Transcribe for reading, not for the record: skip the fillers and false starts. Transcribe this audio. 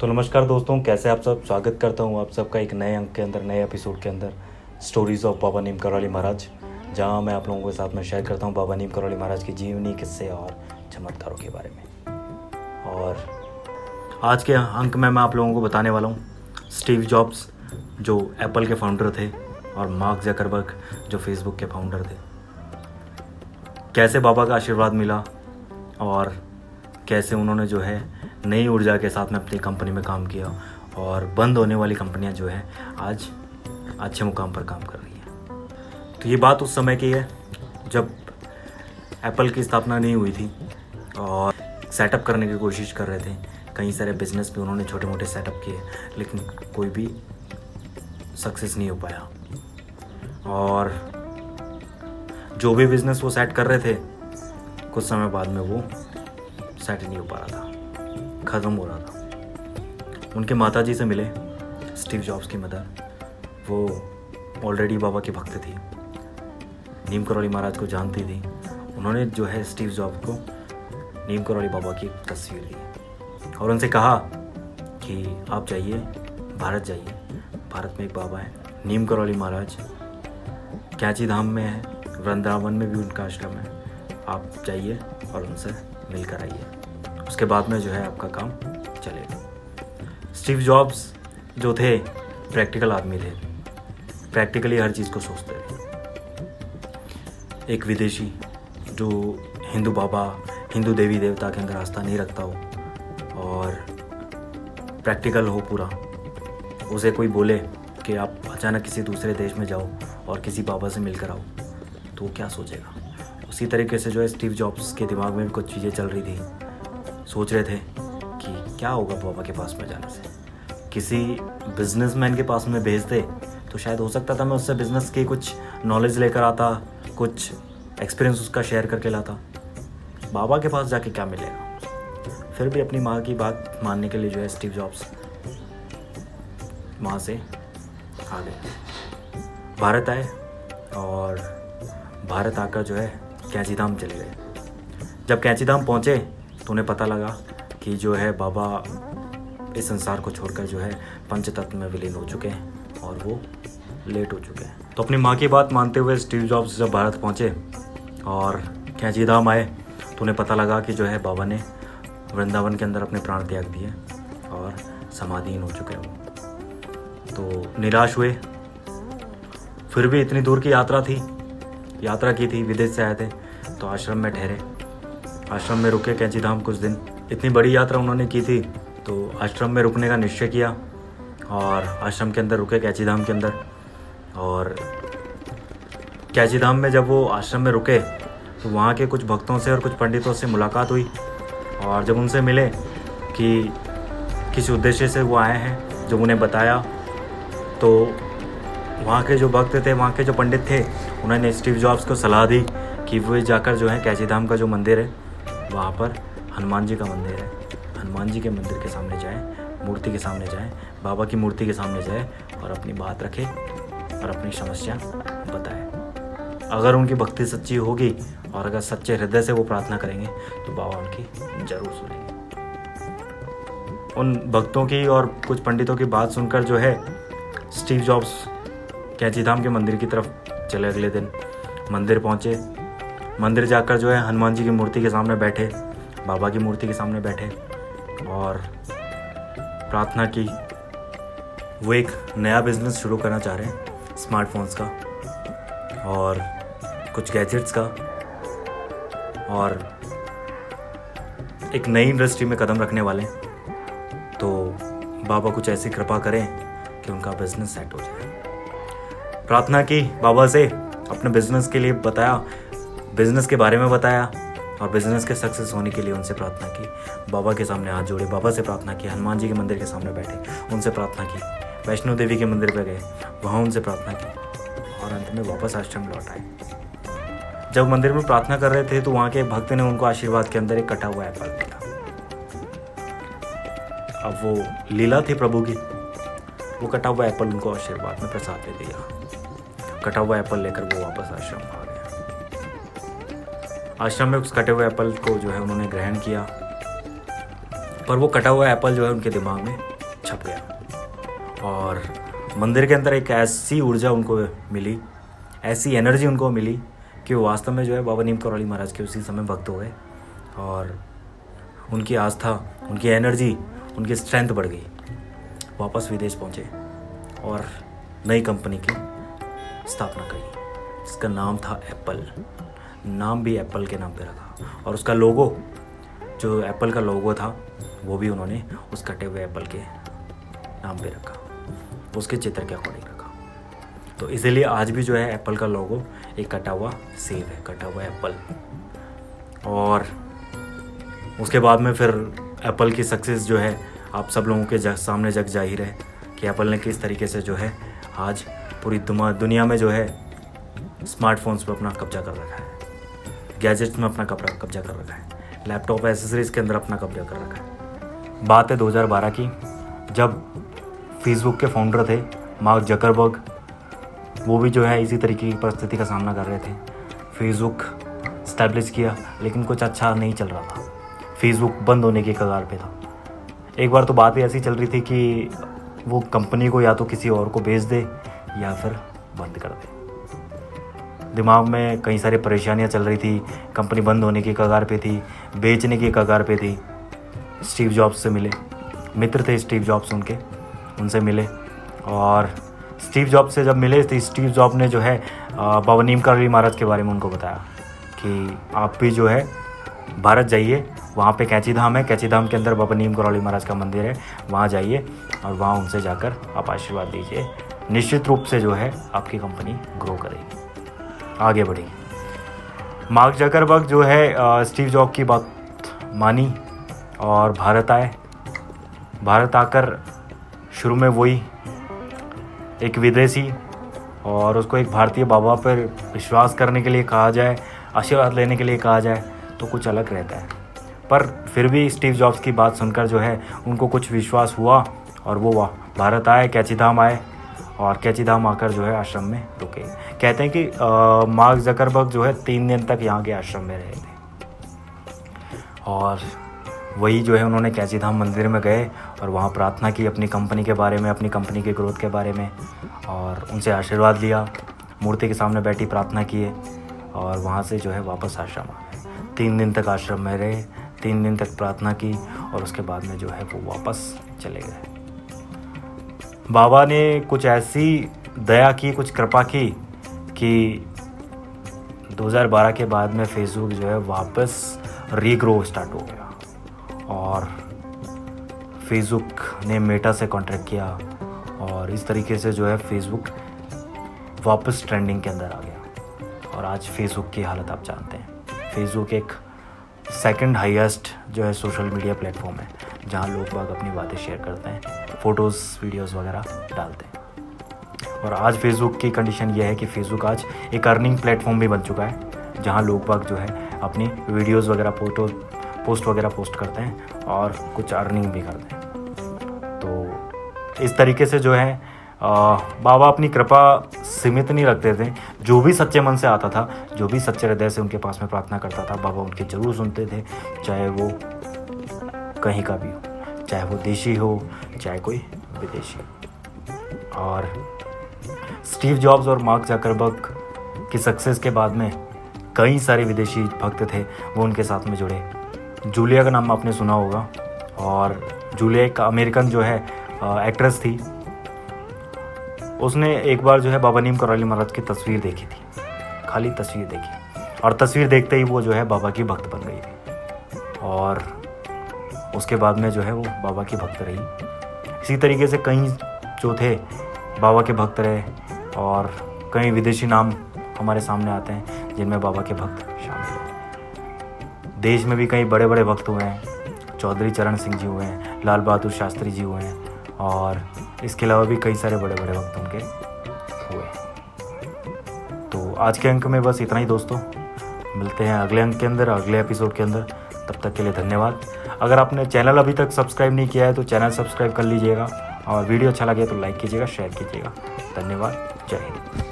तो नमस्कार दोस्तों, कैसे आप सब। स्वागत करता हूँ आप सबका एक नए अंक के अंदर, नए एपिसोड के अंदर, स्टोरीज़ ऑफ बाबा नीम करौली महाराज, जहाँ मैं आप लोगों के साथ में शेयर करता हूँ बाबा नीम करौली महाराज की जीवनी, किस्से और चमत्कारों के बारे में। और आज के अंक में मैं आप लोगों को बताने वाला हूँ स्टीव जॉब्स जो एप्पल के फाउंडर थे और मार्क जकरबर्ग जो फेसबुक के फाउंडर थे, कैसे बाबा का आशीर्वाद मिला और कैसे उन्होंने जो है नई ऊर्जा के साथ में अपनी कंपनी में काम किया और बंद होने वाली कंपनियां जो है आज अच्छे मुकाम पर काम कर रही हैं। तो ये बात उस समय की है जब एप्पल की स्थापना नहीं हुई थी और सेटअप करने की कोशिश कर रहे थे। कई सारे बिजनेस भी उन्होंने छोटे मोटे सेटअप किए, लेकिन कोई भी सक्सेस नहीं हो पाया। और जो भी बिजनेस वो सेट कर रहे थे, कुछ समय बाद में वो सेट नहीं हो पा रहा था, ख़त्म हो रहा था। उनके माताजी से मिले स्टीव जॉब्स की मदर, वो ऑलरेडी बाबा की भक्त थी, नीम करौली महाराज को जानती थी। उन्होंने जो है स्टीव जॉब्स को नीम करौली बाबा की तस्वीर दी और उनसे कहा कि आप जाइए, भारत जाइए, भारत में एक बाबा है नीम करौली महाराज, कैंची धाम में है, वृंदावन में भी उनका आश्रम है, आप जाइए और उनसे मिलकर आइए, उसके बाद में जो है आपका काम चलेगा। स्टीव जॉब्स जो थे प्रैक्टिकल आदमी थे, प्रैक्टिकली हर चीज़ को सोचते थे। एक विदेशी जो हिंदू बाबा, हिंदू देवी देवता के अंदर आस्था नहीं रखता हो और प्रैक्टिकल हो पूरा, उसे कोई बोले कि आप अचानक किसी दूसरे देश में जाओ और किसी बाबा से मिलकर आओ, तो वो क्या सोचेगा। उसी तरीके से जो है स्टीव जॉब्स के दिमाग में भी कुछ चीज़ें चल रही थी। सोच रहे थे कि क्या होगा बाबा के पास में जाने से, किसी बिजनेसमैन के पास में भेजते तो शायद हो सकता था मैं उससे बिजनेस की कुछ नॉलेज लेकर आता, कुछ एक्सपीरियंस उसका शेयर करके लाता। बाबा के पास जाके क्या मिलेगा। फिर भी अपनी माँ की बात मानने के लिए जो है स्टीव जॉब्स वहाँ से आ गए, भारत आए और भारत आकर जो है कैंची धाम चले गए। जब कैंची धाम पहुँचे तो उन्हें पता लगा कि जो है बाबा इस संसार को छोड़कर जो है पंचतत्व में विलीन हो चुके हैं और वो लेट हो चुके हैं। तो अपनी माँ की बात मानते हुए स्टीव जॉब्स जब भारत पहुँचे और कैंची धाम आए तो उन्हें पता लगा कि जो है बाबा ने वृंदावन के अंदर अपने प्राण त्याग दिए और समाधिहीन हो चुके हैं। तो निराश हुए, फिर भी इतनी दूर की यात्रा की थी, विदेश से आए थे, तो आश्रम में ठहरे, आश्रम में रुके कैंची धाम कुछ दिन। इतनी बड़ी यात्रा उन्होंने की थी तो आश्रम में रुकने का निश्चय किया और आश्रम के अंदर रुके कैंची धाम के अंदर। और कैंची धाम में जब वो आश्रम में रुके तो वहाँ के कुछ भक्तों से और कुछ पंडितों से मुलाकात हुई और जब उनसे मिले कि किस उद्देश्य से वो आए हैं, जब उन्हें बताया तो वहाँ के जो भक्त थे, वहाँ के जो पंडित थे, उन्होंने स्टीव जॉब्स को सलाह दी कि वो जाकर जो है कैंची धाम का जो मंदिर है वहाँ पर हनुमान जी का मंदिर है, हनुमान जी के मंदिर के सामने जाए, मूर्ति के सामने जाए, बाबा की मूर्ति के सामने जाए और अपनी बात रखे और अपनी समस्या बताए। अगर उनकी भक्ति सच्ची होगी और अगर सच्चे हृदय से वो प्रार्थना करेंगे तो बाबा उनकी जरूर सुनेंगे। उन भक्तों की और कुछ पंडितों की बात सुनकर जो है स्टीव जॉब्स कैंची धाम के मंदिर की तरफ चले। अगले दिन मंदिर पहुँचे, मंदिर जाकर जो है हनुमान जी की मूर्ति के सामने बैठे, बाबा की मूर्ति के सामने बैठे और प्रार्थना की। वो एक नया बिजनेस शुरू करना चाह रहे हैं, स्मार्टफोन्स का और कुछ गैजेट्स का, और एक नई इंडस्ट्री में कदम रखने वाले हैं। तो बाबा कुछ ऐसी कृपा करें कि उनका बिजनेस सेट हो जाए। प्रार्थना की बाबा से, अपने बिजनेस के लिए बताया, बिजनेस के बारे में बताया और बिजनेस के सक्सेस होने के लिए उनसे प्रार्थना की। बाबा के सामने हाथ जोड़े, बाबा से प्रार्थना की, हनुमान जी के मंदिर के सामने बैठे, उनसे प्रार्थना की, वैष्णो देवी के मंदिर पर गए, वहाँ उनसे प्रार्थना की और अंत में वापस आश्रम लौट आए। जब मंदिर में प्रार्थना कर रहे थे तो वहाँ के भक्त ने उनको आशीर्वाद के अंदर एक कटा हुआ एप्पल दिया। अब वो लीला थी प्रभु की, वो कटा हुआ एप्पल उनको आशीर्वाद में प्रसाद दे दिया। कटा हुआ एप्पल लेकर वो वापस आश्रम आ गया। आश्रम में उस कटे हुए एप्पल को जो है उन्होंने ग्रहण किया पर वो कटा हुआ एप्पल जो है उनके दिमाग में छप गया और मंदिर के अंदर एक ऐसी ऊर्जा उनको मिली, ऐसी एनर्जी उनको मिली कि वो वास्तव में जो है बाबा नीम करौली महाराज के उसी समय भक्त हो गए और उनकी आस्था, उनकी एनर्जी, उनकी स्ट्रेंथ बढ़ गई। वापस विदेश पहुँचे और नई कंपनी की स्थापना करी जिसका नाम था एप्पल। नाम भी एप्पल के नाम पे रखा और उसका लोगो, जो एप्पल का लोगो था, वो भी उन्होंने उस कटे हुए एप्पल के नाम पे रखा, उसके चित्र के अकॉर्डिंग रखा। तो इसीलिए आज भी जो है एप्पल का लोगो एक कटा हुआ सेब है, कटा हुआ एप्पल। और उसके बाद में फिर एप्पल की सक्सेस जो है आप सब लोगों के सामने जग जाहिर है कि एप्पल ने किस तरीके से जो है आज पूरी दुनिया में जो है स्मार्टफोन्स पे अपना कब्जा कर रखा है, गैजेट्स में अपना कब्जा कर रखा है, लैपटॉप एसेसरीज़ के अंदर अपना कब्जा कर रखा है। बात है 2012 की, जब फेसबुक के फाउंडर थे मार्क जकरबर्ग, वो भी जो है इसी तरीके की परिस्थिति का सामना कर रहे थे। फेसबुक इस्टेब्लिश किया लेकिन कुछ अच्छा नहीं चल रहा था, फेसबुक बंद होने के कगार पे था। एक बार तो बात ऐसी चल रही थी कि वो कंपनी को या तो किसी और को बेच दे या फिर बंद कर दे। दिमाग में कई सारी परेशानियां चल रही थी, कंपनी बंद होने की कगार पे थी, बेचने की कगार पे थी। स्टीव जॉब्स से मिले, मित्र थे स्टीव जॉब्स उनके, उनसे मिले और स्टीव जॉब्स से जब मिले तो स्टीव जॉब ने जो है बाबा नीम करौली महाराज के बारे में उनको बताया कि आप भी जो है भारत जाइए, वहाँ पे कैंची धाम है, कैंची धाम के अंदर बाबा नीम करौली महाराज का मंदिर है, वहाँ जाइए और वहाँ उनसे जाकर आप आशीर्वाद लीजिए। निश्चित रूप से जो है आपकी कंपनी ग्रो करेगी, आगे बढ़ेगी। मार्क जकरबर्ग जो है स्टीव जॉब की बात मानी और भारत आए। भारत आकर शुरू में वही एक विदेशी और उसको एक भारतीय बाबा पर विश्वास करने के लिए कहा जाए, आशीर्वाद लेने के लिए कहा जाए तो कुछ अलग रहता है। पर फिर भी स्टीव जॉब्स की बात सुनकर जो है उनको कुछ विश्वास हुआ और वो भारत आए, कैंची धाम आए और कैंची धाम आकर जो है आश्रम में रुके। कहते हैं कि मार्क जकरबर्ग जो है 3 दिन तक यहाँ के आश्रम में रहे थे और वही जो है उन्होंने कैंची धाम मंदिर में गए और वहाँ प्रार्थना की अपनी कंपनी के बारे में, अपनी कंपनी के ग्रोथ के बारे में और उनसे आशीर्वाद लिया। मूर्ति के सामने बैठी प्रार्थना किए और वहाँ से जो है वापस आश्रम आ गए। 3 दिन तक आश्रम में रहे, 3 दिन तक प्रार्थना की और उसके बाद में जो है वो वापस चले गए। बाबा ने कुछ ऐसी दया की, कुछ कृपा की कि 2012 के बाद में फेसबुक जो है वापस रीग्रो स्टार्ट हो गया और फेसबुक ने मेटा से कॉन्ट्रैक्ट किया और इस तरीके से जो है फेसबुक वापस ट्रेंडिंग के अंदर आ गया। और आज फेसबुक की हालत आप जानते हैं। फेसबुक एक सेकंड हाईएस्ट जो है सोशल मीडिया प्लेटफॉर्म है जहां लोग बाग अपनी बातें शेयर करते हैं, फ़ोटोज़, वीडियोस वगैरह डालते हैं। और आज फेसबुक की कंडीशन ये है कि फेसबुक आज एक अर्निंग प्लेटफॉर्म भी बन चुका है जहां लोग बाग जो है अपनी वीडियोस वगैरह, पोस्ट वगैरह पोस्ट करते हैं और कुछ अर्निंग भी करते हैं। तो इस तरीके से जो है बाबा अपनी कृपा सीमित नहीं रखते थे। जो भी सच्चे मन से आता था, जो भी सच्चे हृदय से उनके पास में प्रार्थना करता था, बाबा उनके जरूर सुनते थे, चाहे वो कहीं का भी हो, चाहे वो देशी हो, चाहे कोई विदेशी। और स्टीव जॉब्स और मार्क जकरबर्ग की सक्सेस के बाद में कई सारे विदेशी भक्त थे, वो उनके साथ में जुड़े। जूलिया का नाम आपने सुना होगा और जूलिया एक अमेरिकन जो है एक्ट्रेस थी। उसने एक बार जो है बाबा नीम करौली महाराज की तस्वीर देखी थी, खाली तस्वीर देखी और तस्वीर देखते ही वो जो है बाबा की भक्त बन गई थी और उसके बाद में जो है वो बाबा की भक्त रही। इसी तरीके से कई जो थे बाबा के भक्त रहे और कई विदेशी नाम हमारे सामने आते हैं जिनमें बाबा के भक्त शामिल हैं। देश में भी कई बड़े बड़े भक्त हुए हैं, चौधरी चरण सिंह जी हुए हैं, लाल बहादुर शास्त्री जी हुए हैं और इसके अलावा भी कई सारे बड़े बड़े भक्त उनके हुए। तो आज के अंक में बस इतना ही दोस्तों, मिलते हैं अगले अंक के अंदर, अगले एपिसोड के अंदर। तब तक के लिए धन्यवाद। अगर आपने चैनल अभी तक सब्सक्राइब नहीं किया है तो चैनल सब्सक्राइब कर लीजिएगा और वीडियो अच्छा लगे तो लाइक कीजिएगा, शेयर कीजिएगा। धन्यवाद, जय हिंद।